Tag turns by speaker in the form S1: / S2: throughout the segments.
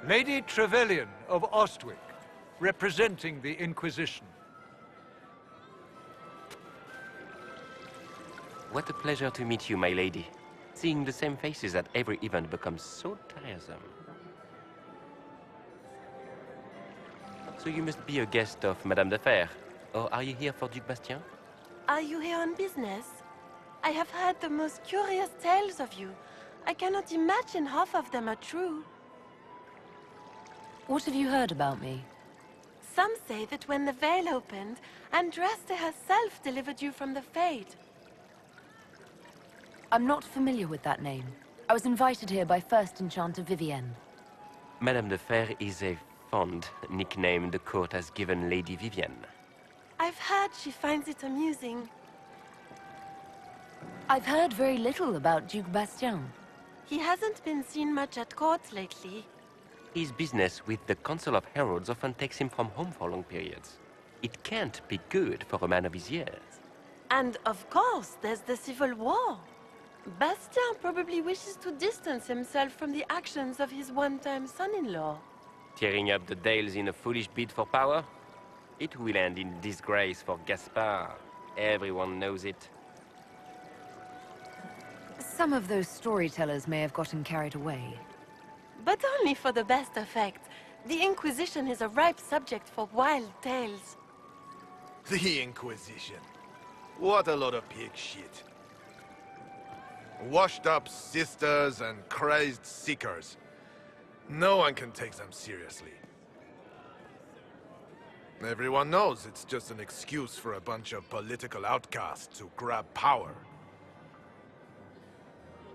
S1: Lady Trevelyan of Ostwick, representing the Inquisition.
S2: What a pleasure to meet you, my lady. Seeing the same faces at every event becomes so tiresome. So you must be a guest of Madame de Fer, or are you here for Duc Bastien?
S3: Are you here on business? I have heard the most curious tales of you. I cannot imagine half of them are true.
S4: What have you heard about me?
S3: Some say that when the veil opened, Andraste herself delivered you from the Fade.
S4: I'm not familiar with that name. I was invited here by First Enchanter Vivienne.
S2: Madame de Fer is a fond nickname the court has given Lady Vivienne.
S3: I've heard she finds it amusing.
S4: I've heard very little about Duc Bastien.
S3: He hasn't been seen much at court lately.
S2: His business with the Council of Heralds often takes him from home for long periods. It can't be good for a man of his years.
S3: And of course, there's the Civil War. Bastien probably wishes to distance himself from the actions of his one-time son-in-law.
S2: Tearing up the Dales in a foolish bid for power? It will end in disgrace for Gaspard. Everyone knows it.
S4: Some of those storytellers may have gotten carried away.
S3: But only for the best effect. The Inquisition is a ripe subject for wild tales.
S5: The Inquisition. What a lot of pig shit. Washed-up sisters and crazed seekers. No one can take them seriously. Everyone knows it's just an excuse for a bunch of political outcasts to grab power.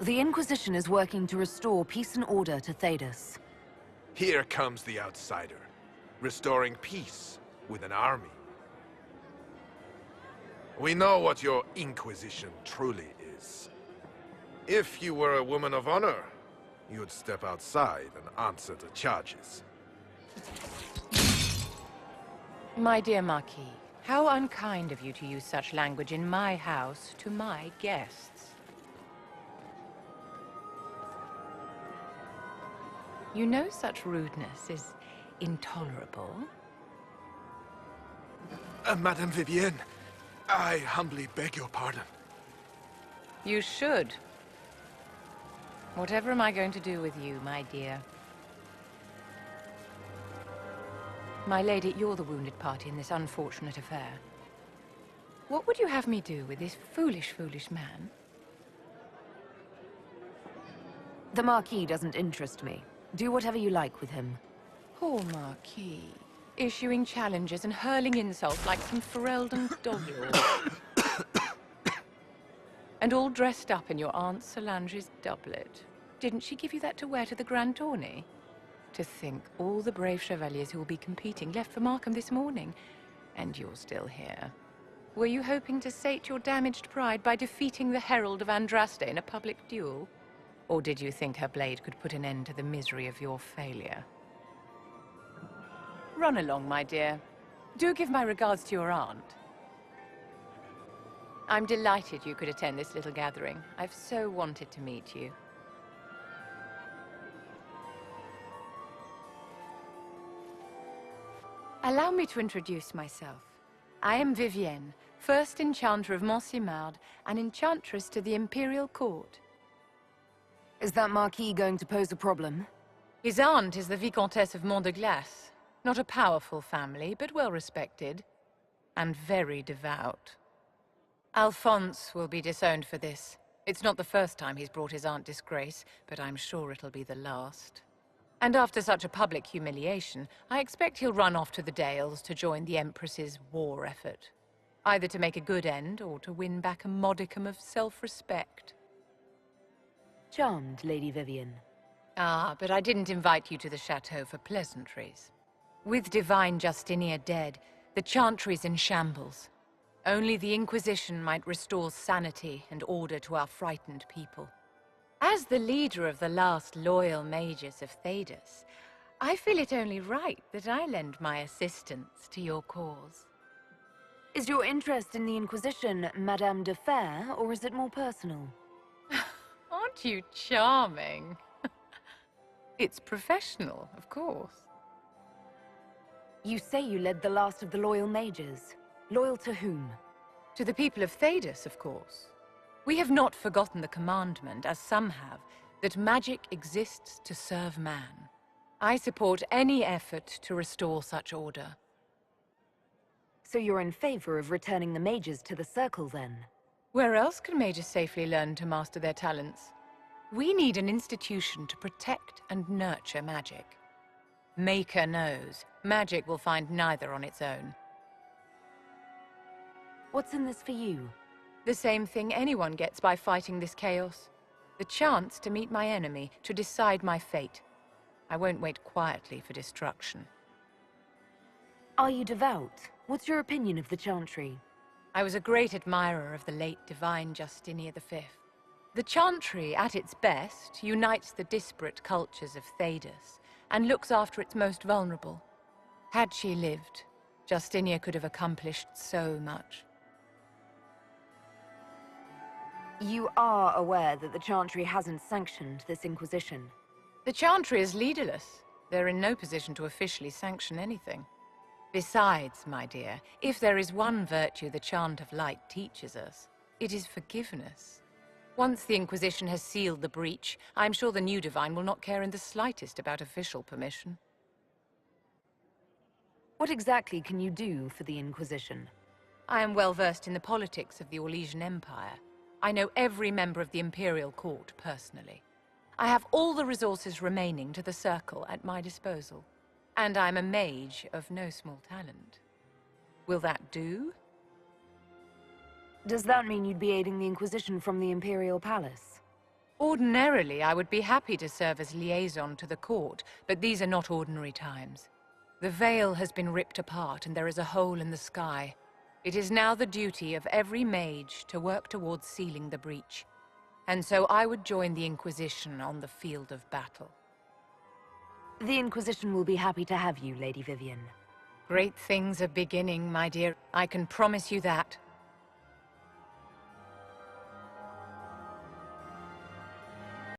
S4: The Inquisition is working to restore peace and order to Thedas.
S5: Here comes the outsider, restoring peace with an army. We know what your Inquisition truly is. If you were a woman of honor, you'd step outside and answer the charges.
S6: My dear Marquis, how unkind of you to use such language in my house to my guests. You know such rudeness is intolerable.
S5: Madame Vivienne, I humbly beg your pardon.
S6: You should. Whatever am I going to do with you, my dear? My lady, you're the wounded party in this unfortunate affair. What would you have me do with this foolish, foolish man?
S4: The Marquis doesn't interest me. Do whatever you like with him.
S6: Poor Marquis. Issuing challenges and hurling insults like some Ferelden dog-lord. And all dressed up in your Aunt Solange's doublet. Didn't she give you that to wear to the Grand Tourney? To think all the brave chevaliers who will be competing left for Markham this morning, and you're still here. Were you hoping to sate your damaged pride by defeating the Herald of Andraste in a public duel? Or did you think her blade could put an end to the misery of your failure? Run along, my dear. Do give my regards to your aunt. I'm delighted you could attend this little gathering. I've so wanted to meet you. Allow me to introduce myself. I am Vivienne, first Enchanter of Montsimard and Enchantress to the Imperial Court.
S4: Is that Marquis going to pose a problem?
S6: His aunt is the Vicomtesse of Mont de Glace. Not a powerful family, but well respected. And very devout. Alphonse will be disowned for this. It's not the first time he's brought his aunt disgrace, but I'm sure it'll be the last. And after such a public humiliation, I expect he'll run off to the Dales to join the Empress's war effort. Either to make a good end, or to win back a modicum of self-respect.
S4: Charmed, Lady Vivienne.
S6: Ah, but I didn't invite you to the chateau for pleasantries. With divine Justinia dead, the Chantry's in shambles. Only the Inquisition might restore sanity and order to our frightened people. As the leader of the last loyal mages of Thedas, I feel it only right that I lend my assistance to your cause.
S4: Is your interest in the Inquisition Madame de Fer, or is it more personal?
S6: Aren't you charming? It's professional, of course.
S4: You say you led the last of the loyal mages. Loyal to whom?
S6: To the people of Thedas, of course. We have not forgotten the commandment, as some have, that magic exists to serve man. I support any effort to restore such order.
S4: So you're in favor of returning the mages to the Circle, then?
S6: Where else can mages safely learn to master their talents? We need an institution to protect and nurture magic. Maker knows, magic will find neither on its own.
S4: What's in this for you?
S6: The same thing anyone gets by fighting this chaos. The chance to meet my enemy, to decide my fate. I won't wait quietly for destruction.
S4: Are you devout? What's your opinion of the Chantry?
S6: I was a great admirer of the late divine Justinian V. The Chantry, at its best, unites the disparate cultures of Thedas and looks after its most vulnerable. Had she lived, Justinia could have accomplished so much.
S4: You are aware that the Chantry hasn't sanctioned this Inquisition.
S6: The Chantry is leaderless. They're in no position to officially sanction anything. Besides, my dear, if there is one virtue the Chant of Light teaches us, it is forgiveness. Once the Inquisition has sealed the breach, I'm sure the new Divine will not care in the slightest about official permission.
S4: What exactly can you do for the Inquisition?
S6: I am well versed in the politics of the Orlesian Empire. I know every member of the Imperial Court personally. I have all the resources remaining to the Circle at my disposal. And I'm a mage of no small talent. Will that do?
S4: Does that mean you'd be aiding the Inquisition from the Imperial Palace?
S6: Ordinarily, I would be happy to serve as liaison to the court, but these are not ordinary times. The veil has been ripped apart and there is a hole in the sky. It is now the duty of every mage to work towards sealing the breach. And so I would join the Inquisition on the field of battle.
S4: The Inquisition will be happy to have you, Lady Vivienne.
S6: Great things are beginning, my dear. I can promise you that.